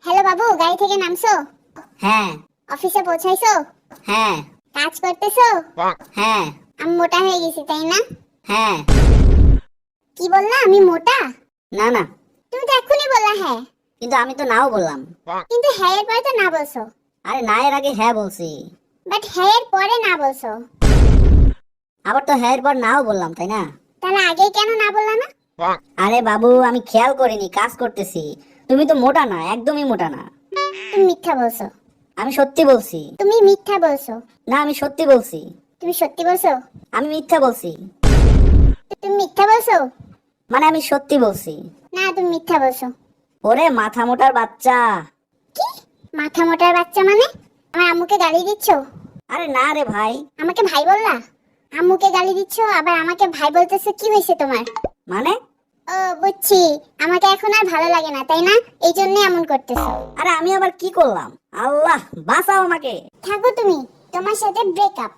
Hello বাবু, গাড়ি থেকে নামছো? হ্যাঁ অফিসে পৌঁছাইছো? হ্যাঁ কাজ করতেছো? হ্যাঁ আমি মোটা হয়ে গেছি, তাই না? হ্যাঁ। কি বললা, আমি মোটা? না না, তুমি তো এখনই বললা হ্যাঁ। কিন্তু আমি তো নাও বললাম। কিন্তু হ্যাঁ এর পরে তো না বলছো। আরে না এর আগে হ্যাঁ বলছি, বাট হ্যাঁ এর পরে না বলছো। আবার তো হ্যাঁ এর পর নাও বললাম, তাই না? তাহলে আগে কেন না বললা না? আরে বাবু, আমি খেয়াল করিনি, কাজ করতেছি। তুমি তো মোটা না, একদমই মোটা না। তুমি মিথ্যা বলছো। আমি সত্যি বলছি। তুমি মিথ্যা বলছো। না, আমি সত্যি বলছি। তুমি সত্যি বলছো। আমি মিথ্যা বলছি। তুমি মিথ্যা বলছো। মানে আমি সত্যি বলছি। না, তুমি মিথ্যা বলছো। ওরে মাথা মোটার বাচ্চা! কি? মাথা মোটার বাচ্চা মানে? আমার আম্মুকে গালি দিচ্ছো? আরে না রে ভাই। আমাকে ভাই বললা? আম্মুকে গালি দিচ্ছো আবার আমাকে ভাই বলতেছো, কি হয়েছে তোমার? মানে? ও বুঝছি, আমাকে এখন আর ভালো লাগে না, তাই না? এই জন্য এমন করতেছো। আরে আমি আবার কি করলাম? আল্লাহ বাঁচাও আমাকে। থাকো তুমি, তোমার সাথে ব্রেকআপ।